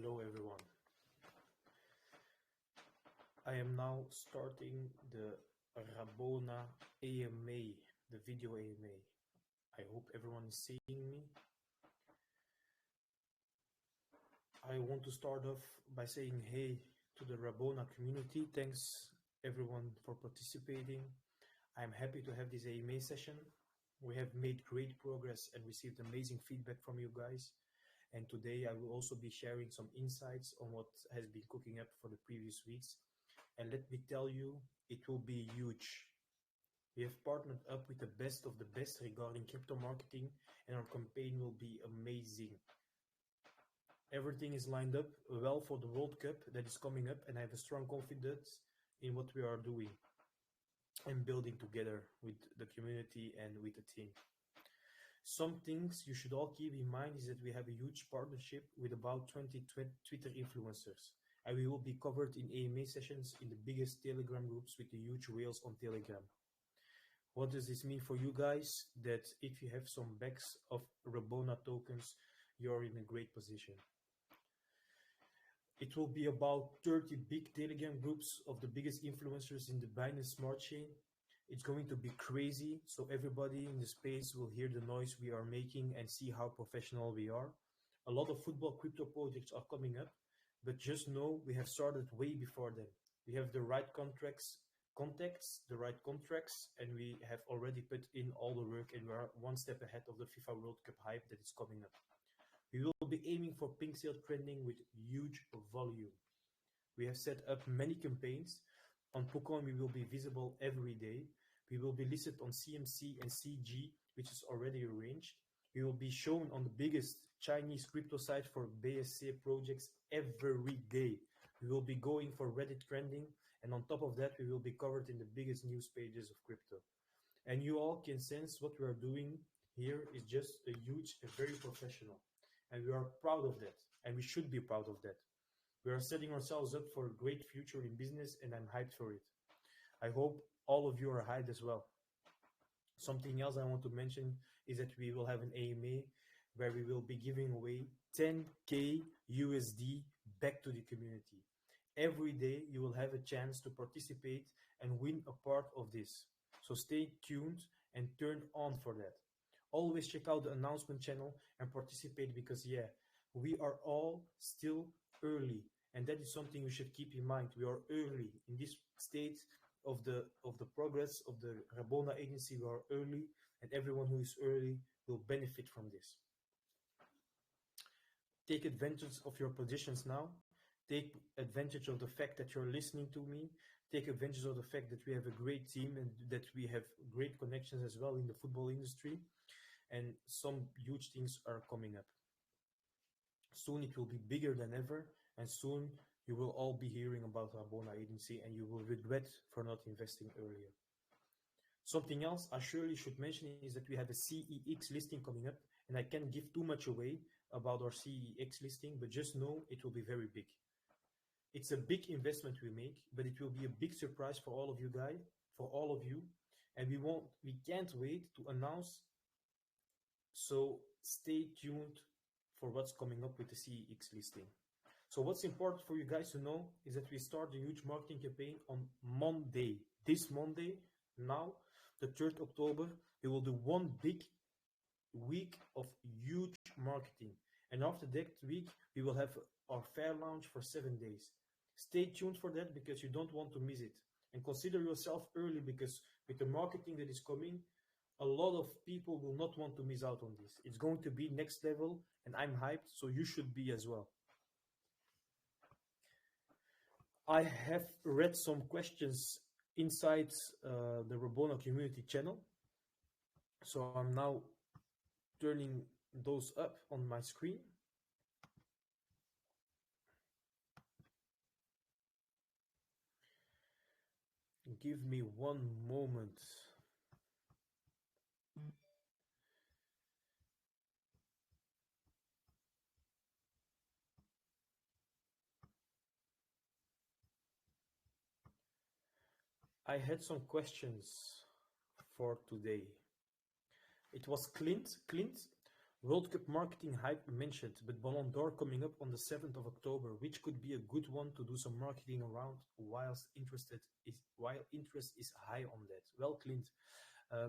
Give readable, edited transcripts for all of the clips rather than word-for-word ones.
Hello everyone. I am now starting the Rabona AMA, the video AMA. I hope everyone is seeing me. I want to start off by saying hey to the Rabona community. Thanks everyone for participating. I'm happy to have this AMA session. We have made great progress and received amazing feedback from you guys. And today I will also be sharing some insights on what has been cooking up for the previous weeks. And let me tell you, it will be huge. We have partnered up with the best of the best regarding crypto marketing, and our campaign will be amazing. Everything is lined up well for the World Cup that is coming up, and I have a strong confidence in what we are doing and building together with the community and with the team. Some things you should all keep in mind is that we have a huge partnership with about 20 Twitter influencers, and we will be covered in AMA sessions in the biggest Telegram groups with the huge whales on Telegram. What does this mean for you guys? That if you have some bags of Rabona tokens, you're in a great position. It will be about 30 big Telegram groups of the biggest influencers in the Binance Smart Chain. It's going to be crazy, so everybody in the space will hear the noise we are making and see how professional we are. A lot of football crypto projects are coming up, but just know we have started way before them. We have the right contacts, the right contracts, and we have already put in all the work, and we are one step ahead of the FIFA World Cup hype that is coming up. We will be aiming for PINKSALE trending with huge volume. We have set up many campaigns. On Pokemon, we will be visible every day. We will be listed on CMC and CG, which is already arranged. We will be shown on the biggest Chinese crypto site for BSC projects every day. We will be going for Reddit trending, and on top of that, we will be covered in the biggest news pages of crypto. And you all can sense what we are doing here is just a very professional. And we are proud of that, and we should be proud of that. We are setting ourselves up for a great future in business, and I'm hyped for it. I hope all of you are hyped as well. Something else I want to mention is that we will have an AMA where we will be giving away 10K USD back to the community. Every day you will have a chance to participate and win a part of this. So stay tuned and turn on for that. Always check out the announcement channel and participate because we are all still early, and that is something you should keep in mind. We are early in this state of the progress of the Rabona agency. We are early, and everyone who is early will benefit from this. Take advantage of your positions now. Take advantage of the fact that you're listening to me. Take advantage of the fact that we have a great team and that we have great connections as well in the football industry. And some huge things are coming up. Soon it will be bigger than ever, and soon you will all be hearing about Rabona agency and you will regret for not investing earlier. Something else I surely should mention is that we have a CEX listing coming up, and I can't give too much away about our CEX listing, but just know it will be very big. It's a big investment we make, but it will be a big surprise for all of you guys, and we can't wait to announce. So stay tuned for what's coming up with the CEX listing. So what's important for you guys to know is that we start a huge marketing campaign on Monday. This Monday, now, the 3rd October, we will do one big week of huge marketing. And after that week, we will have our fair launch for 7 days. Stay tuned for that because you don't want to miss it. And consider yourself early because with the marketing that is coming, a lot of people will not want to miss out on this. It's going to be next level, and I'm hyped, so you should be as well. I have read some questions inside the Rabona community channel. So I'm now turning those up on my screen. Give me one moment. I had some questions for today. It was Clint. Clint, World Cup marketing hype mentioned, but Ballon d'Or coming up on the 7th of October, which could be a good one to do some marketing around while interest is high on that. Well, Clint,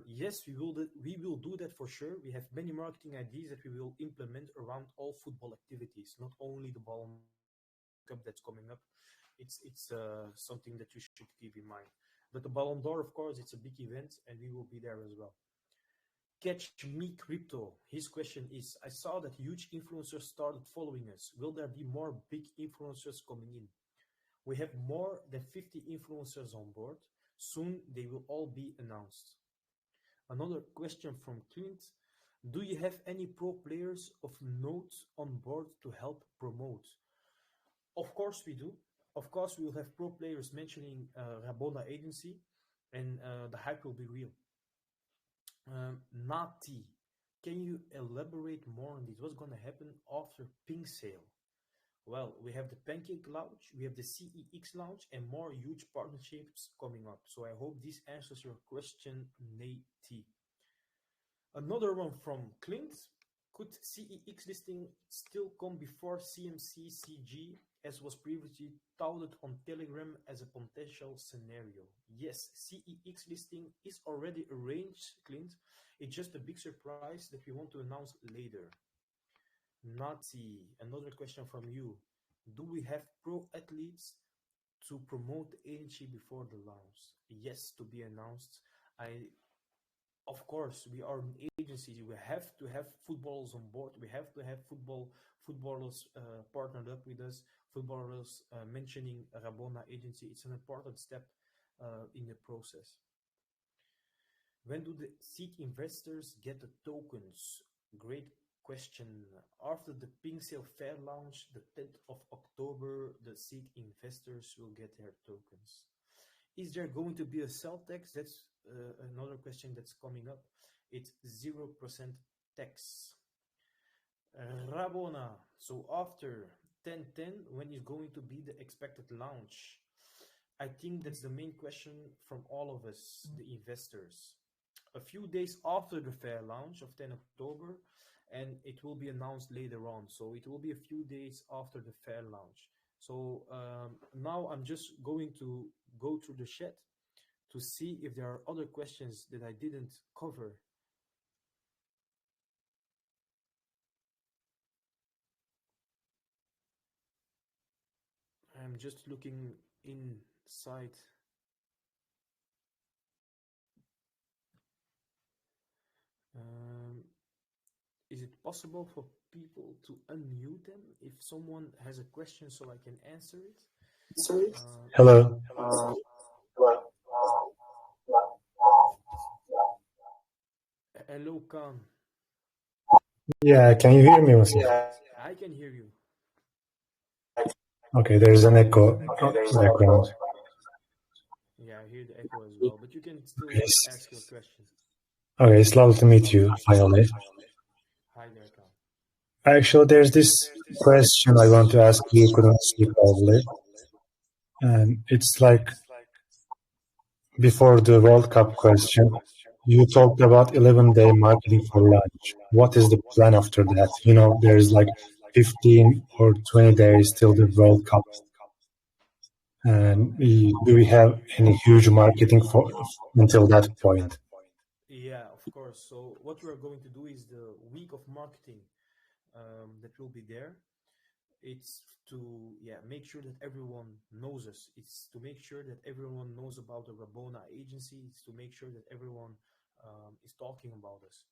yes, we will do that for sure. We have many marketing ideas that we will implement around all football activities, not only the Ballon d'Or and the World Cup that's coming up. It's something that you should keep in mind. But the Ballon d'Or, of course, it's a big event, and we will be there as well. Catch Me Crypto. His question is, I saw that huge influencers started following us. Will there be more big influencers coming in? We have more than 50 influencers on board. Soon they will all be announced. Another question from Clint. Do you have any pro players of note on board to help promote? Of course we do. Of course we will have pro players mentioning Rabona agency, and the hype will be real. Nati, can you elaborate more on this? What's going to happen after PINKSALE? Well, we have the Pancake launch, we have the CEX launch, and more huge partnerships coming up. So I hope this answers your question, Nati. Another one from Clint. Could CEX listing still come before CMC-CG, as was previously touted on Telegram as a potential scenario? Yes, CEX listing is already arranged, Clint. It's just a big surprise that we want to announce later. Nazi, another question from you. Do we have pro athletes to promote the agency before the launch? Yes, to be announced. Of course, we are an agency. We have to have footballers on board. We have to have footballers partnered up with us. Footballers mentioning Rabona agency. It's an important step in the process. When do the seed investors get the tokens? Great question. After the PINKSALE fair launch, the 10th of October, the seed investors will get their tokens. Is there going to be a sell tax? That's another question that's coming up. It's 0% tax. Rabona. So after 10/10, when is going to be the expected launch? I think that's the main question from all of us, the investors. A few days after the fair launch of 10 October, and it will be announced later on. So it will be a few days after the fair launch. So now I'm just going to go through the chat to see if there are other questions that I didn't cover. I'm just looking inside. Is it possible for people to unmute them if someone has a question so I can answer it? Hello. Hello, Khan. Yeah, can you hear me, Muslim? I can hear you. Okay, there's an echo background. Yeah, I hear the echo as well, but you can still ask your question. Okay, it's lovely to meet you, finally. Hi there, Khan. Actually, there's this question I want to ask you, couldn't see probably. And it's like, before the World Cup question, you talked about 11-day marketing for launch. What is the plan after that? You know, there's like 15 or 20 days till the World Cup. And do we have any huge marketing for until that point? Yeah, of course. So what we're going to do is the week of marketing that will be there. It's to make sure that everyone knows us. It's to make sure that everyone knows about the Rabona agency. It's to make sure that everyone is talking about us.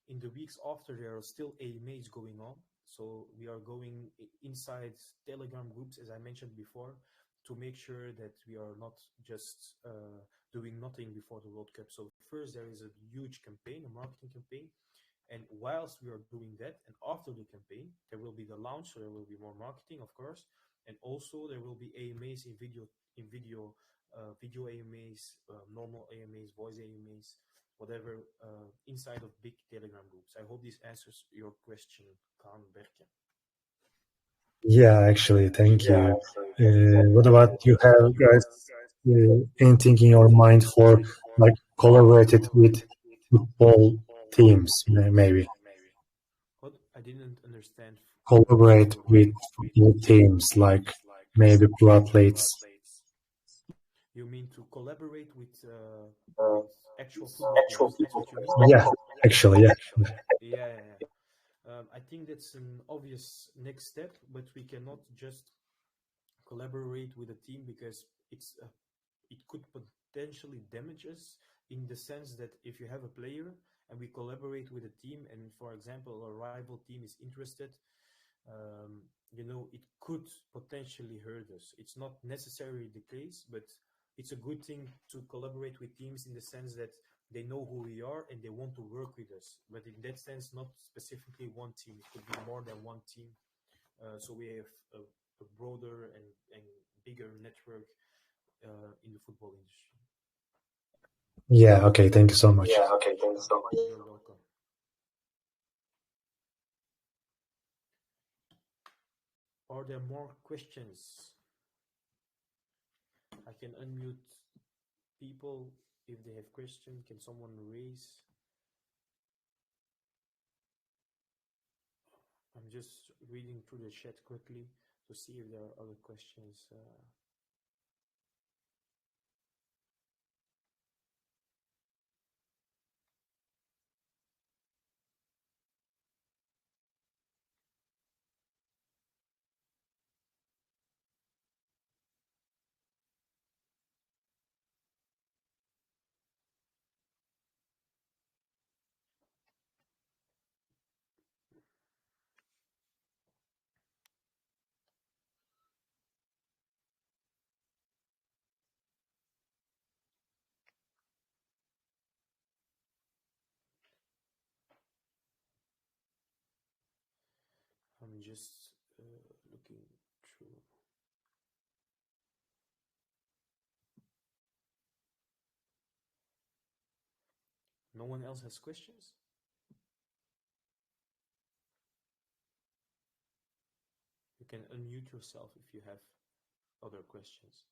In the weeks after, there are still AMAs going on. So we are going inside Telegram groups, as I mentioned before, to make sure that we are not just doing nothing before the World Cup. So first, there is a huge campaign, a marketing campaign. And whilst we are doing that, and after the campaign, there will be the launch, so there will be more marketing, of course, and also there will be AMAs in video AMAs, normal AMAs, voice AMAs, whatever, inside of big Telegram groups. I hope this answers your question, Khan Berke. Yeah, actually, thank you. What about you have guys anything in your mind for like collaborated with football teams, maybe? I didn't understand Collaborate with collaborate with football teams football like teams like maybe pro maybe pro athletes. athletes. You mean to collaborate with actual football teams? That's what you mean? Yeah, actually, yeah. Yeah, yeah, yeah. I think that's an obvious next step, but we cannot just collaborate with a team because it could potentially damage us in the sense that if you have a player and we collaborate with a team, and for example a rival team is interested, it could potentially hurt us. It's not necessarily the case, but it's a good thing to collaborate with teams in the sense that they know who we are and they want to work with us. But in that sense, not specifically one team. It could be more than one team. So we have a broader and bigger network in the football industry. Yeah, okay, thank you so much. Yeah, okay, thank you so much. You're welcome. Are there more questions? I can unmute people if they have questions. Can someone raise? I'm just reading through the chat quickly to see if there are other questions. I'm just looking through. No one else has questions? You can unmute yourself if you have other questions.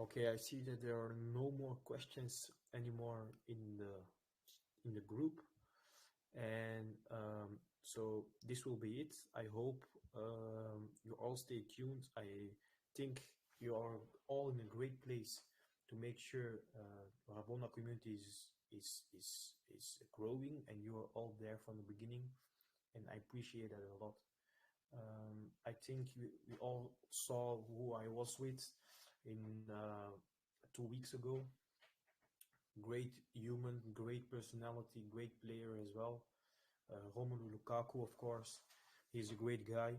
Okay, I see that there are no more questions anymore in the group, and so this will be it. I hope you all stay tuned. I think you are all in a great place to make sure Rabona community is growing, and you are all there from the beginning, and I appreciate that a lot. I think we all saw who I was with in 2 weeks ago. Great human, great personality, great player as well. Romelu Lukaku, of course, he's a great guy.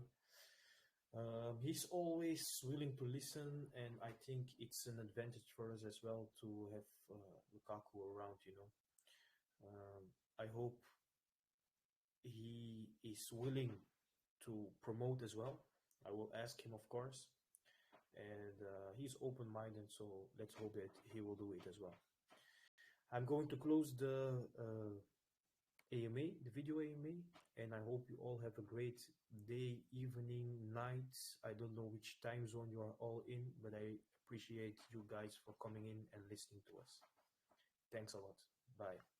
He's always willing to listen, and I think it's an advantage for us as well to have Lukaku around. I hope he is willing to promote as well. I will ask him, of course, and he's open-minded, so let's hope that he will do it as well. I'm going to close the AMA, the video AMA, and I hope you all have a great day, evening, night. I don't know which time zone you are all in, but I appreciate you guys for coming in and listening to us. Thanks a lot. Bye.